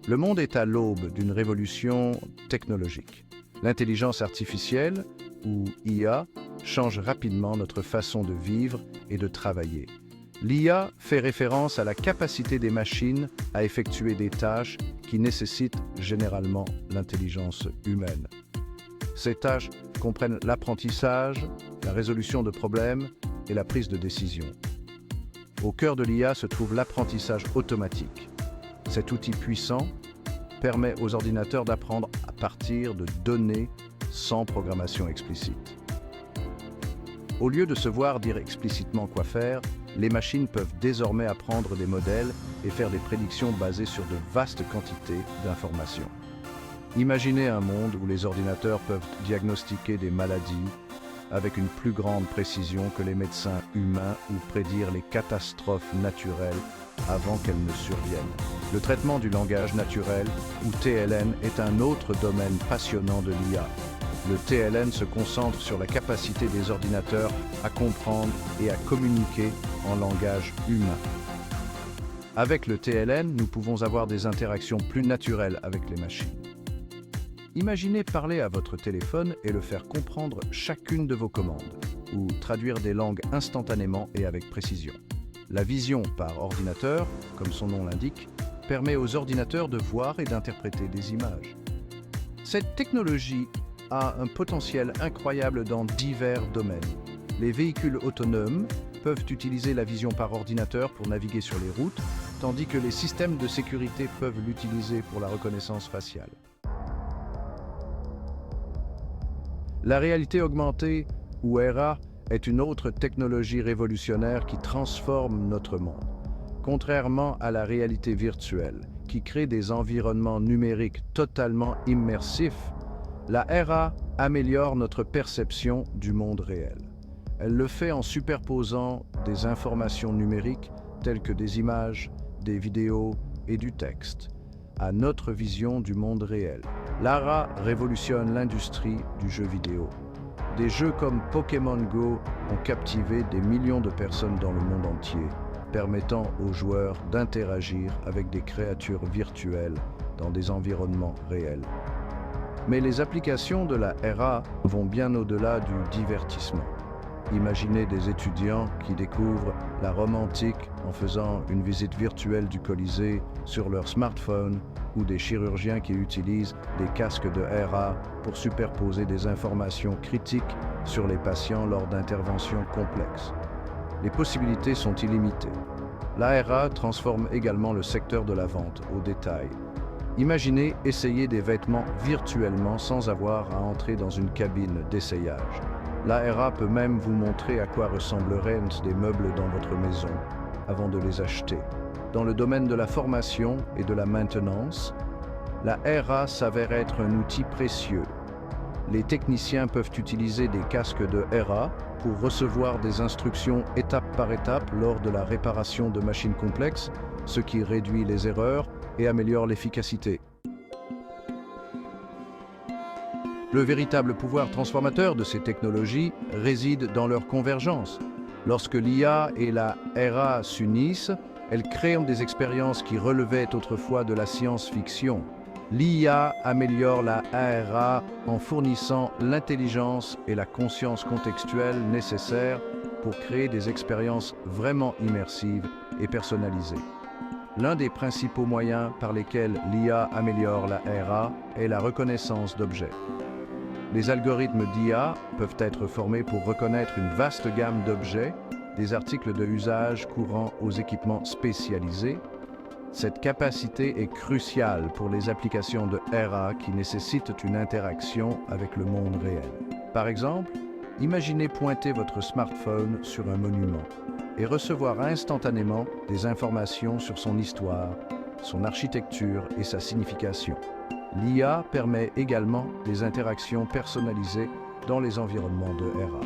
Le monde est à l'aube d'une révolution technologique. L'intelligence artificielle, ou IA, change rapidement notre façon de vivre et de travailler. L'IA fait référence à la capacité des machines à effectuer des tâches qui nécessitent généralement l'intelligence humaine. Ces tâches comprennent l'apprentissage, la résolution de problèmes et la prise de décision. Au cœur de l'IA se trouve l'apprentissage automatique. Cet outil puissant permet aux ordinateurs d'apprendre à partir de données sans programmation explicite. Au lieu de se voir dire explicitement quoi faire, les machines peuvent désormais apprendre des modèles et faire des prédictions basées sur de vastes quantités d'informations. Imaginez un monde où les ordinateurs peuvent diagnostiquer des maladies avec une plus grande précision que les médecins humains ou prédire les catastrophes naturelles avant qu'elles ne surviennent. Le traitement du langage naturel, ou TLN, est un autre domaine passionnant de l'IA. Le TLN se concentre sur la capacité des ordinateurs à comprendre et à communiquer en langage humain. Avec le TLN, nous pouvons avoir des interactions plus naturelles avec les machines. Imaginez parler à votre téléphone et le faire comprendre chacune de vos commandes, ou traduire des langues instantanément et avec précision. La vision par ordinateur, comme son nom l'indique, permet aux ordinateurs de voir et d'interpréter des images. Cette technologie a un potentiel incroyable dans divers domaines. Les véhicules autonomes peuvent utiliser la vision par ordinateur pour naviguer sur les routes, tandis que les systèmes de sécurité peuvent l'utiliser pour la reconnaissance faciale. La réalité augmentée, ou RA, est une autre technologie révolutionnaire qui transforme notre monde. Contrairement à la réalité virtuelle, qui crée des environnements numériques totalement immersifs, la RA améliore notre perception du monde réel. Elle le fait en superposant des informations numériques telles que des images, des vidéos et du texte à notre vision du monde réel. L'ARA révolutionne l'industrie du jeu vidéo. Des jeux comme Pokémon Go ont captivé des millions de personnes dans le monde entier, permettant aux joueurs d'interagir avec des créatures virtuelles dans des environnements réels. Mais les applications de la RA vont bien au-delà du divertissement. Imaginez des étudiants qui découvrent la Rome antique en faisant une visite virtuelle du Colisée sur leur smartphone, ou des chirurgiens qui utilisent des casques de RA pour superposer des informations critiques sur les patients lors d'interventions complexes. Les possibilités sont illimitées. La RA transforme également le secteur de la vente au détail. Imaginez essayer des vêtements virtuellement sans avoir à entrer dans une cabine d'essayage. La RA peut même vous montrer à quoi ressembleraient des meubles dans votre maison avant de les acheter. Dans le domaine de la formation et de la maintenance, la RA s'avère être un outil précieux. Les techniciens peuvent utiliser des casques de RA pour recevoir des instructions étape par étape lors de la réparation de machines complexes, ce qui réduit les erreurs et améliore l'efficacité. Le véritable pouvoir transformateur de ces technologies réside dans leur convergence. Lorsque l'IA et la RA s'unissent, elles créent des expériences qui relevaient autrefois de la science-fiction. L'IA améliore la RA en fournissant l'intelligence et la conscience contextuelle nécessaires pour créer des expériences vraiment immersives et personnalisées. L'un des principaux moyens par lesquels l'IA améliore la RA est la reconnaissance d'objets. Les algorithmes d'IA peuvent être formés pour reconnaître une vaste gamme d'objets, des articles de usage courant aux équipements spécialisés. Cette capacité est cruciale pour les applications de RA qui nécessitent une interaction avec le monde réel. Par exemple, imaginez pointer votre smartphone sur un monument et recevoir instantanément des informations sur son histoire, son architecture et sa signification. L'IA permet également des interactions personnalisées dans les environnements de RA.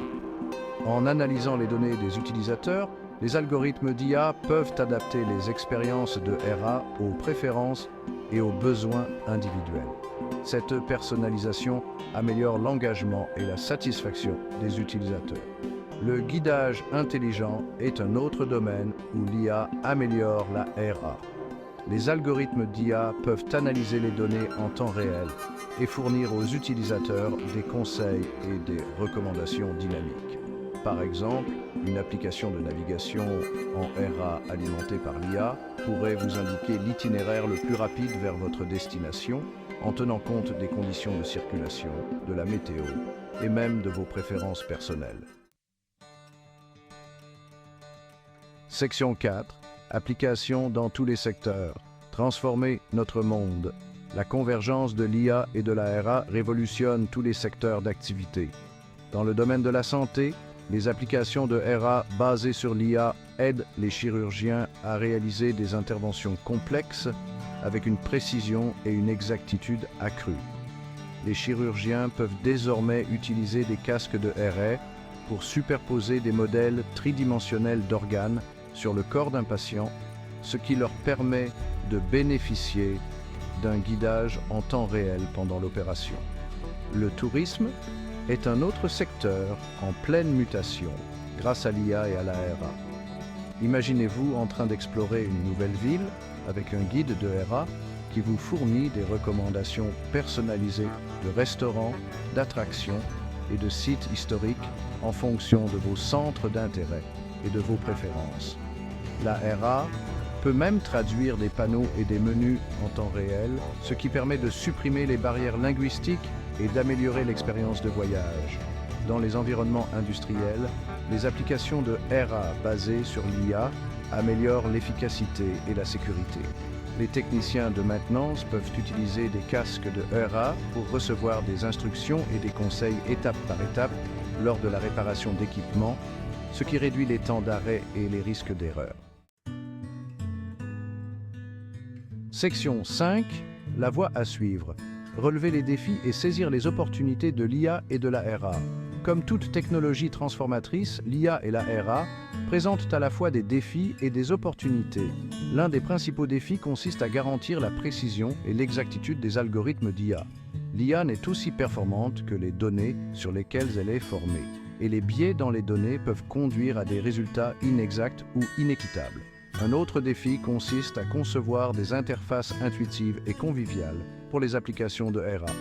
En analysant les données des utilisateurs, les algorithmes d'IA peuvent adapter les expériences de RA aux préférences et aux besoins individuels. Cette personnalisation améliore l'engagement et la satisfaction des utilisateurs. Le guidage intelligent est un autre domaine où l'IA améliore la RA. les algorithmes d'IA peuvent analyser les données en temps réel et fournir aux utilisateurs des conseils et des recommandations dynamiques. Par exemple, une application de navigation en RA alimentée par l'IA pourrait vous indiquer l'itinéraire le plus rapide vers votre destination en tenant compte des conditions de circulation, de la météo et même de vos préférences personnelles. Section 4. Application dans tous les secteurs. Transformer notre monde. La convergence de l'IA et de la RA révolutionne tous les secteurs d'activité. Dans le domaine de la santé, les applications de RA basées sur l'IA aident les chirurgiens à réaliser des interventions complexes avec une précision et une exactitude accrues. Les chirurgiens peuvent désormais utiliser des casques de RA pour superposer des modèles tridimensionnels d'organes sur le corps d'un patient, ce qui leur permet de bénéficier d'un guidage en temps réel pendant l'opération. Le tourisme est un autre secteur en pleine mutation grâce à l'IA et à la RA. Imaginez-vous en train d'explorer une nouvelle ville avec un guide de RA qui vous fournit des recommandations personnalisées de restaurants, d'attractions et de sites historiques en fonction de vos centres d'intérêt et de vos préférences. La RA peut même traduire des panneaux et des menus en temps réel, ce qui permet de supprimer les barrières linguistiques et d'améliorer l'expérience de voyage. Dans les environnements industriels, les applications de RA basées sur l'IA améliorent l'efficacité et la sécurité. Les techniciens de maintenance peuvent utiliser des casques de RA pour recevoir des instructions et des conseils étape par étape lors de la réparation d'équipements, ce qui réduit les temps d'arrêt et les risques d'erreur. Section 5. La voie à suivre. Relever les défis et saisir les opportunités de l'IA et de la RA. Comme toute technologie transformatrice, l'IA et la RA présentent à la fois des défis et des opportunités. L'un des principaux défis consiste à garantir la précision et l'exactitude des algorithmes d'IA. L'IA n'est aussi performante que les données sur lesquelles elle est formée, et les biais dans les données peuvent conduire à des résultats inexacts ou inéquitables. Un autre défi consiste à concevoir des interfaces intuitives et conviviales pour les applications de RA.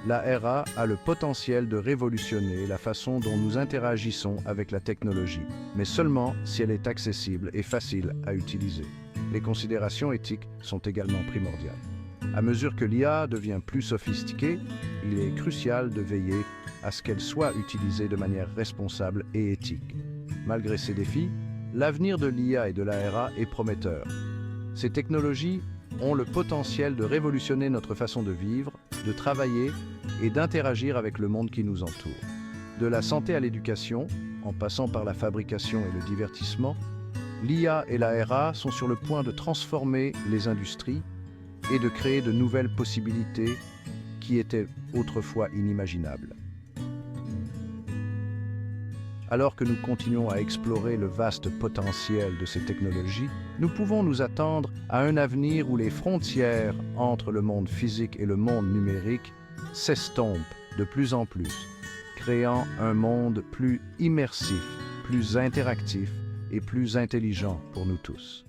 La RA a le potentiel de révolutionner la façon dont nous interagissons avec la technologie, mais seulement si elle est accessible et facile à utiliser. Les considérations éthiques sont également primordiales. À mesure que l'IA devient plus sophistiquée, il est crucial de veiller à ce qu'elle soit utilisée de manière responsable et éthique. Malgré ces défis, l'avenir de l'IA et de la RA est prometteur. Ces technologies ont le potentiel de révolutionner notre façon de vivre, de travailler et d'interagir avec le monde qui nous entoure. De la santé à l'éducation, en passant par la fabrication et le divertissement, l'IA et la RA sont sur le point de transformer les industries et de créer de nouvelles possibilités qui étaient autrefois inimaginables. Alors que nous continuons à explorer le vaste potentiel de ces technologies, nous pouvons nous attendre à un avenir où les frontières entre le monde physique et le monde numérique s'estompent de plus en plus, créant un monde plus immersif, plus interactif et plus intelligent pour nous tous.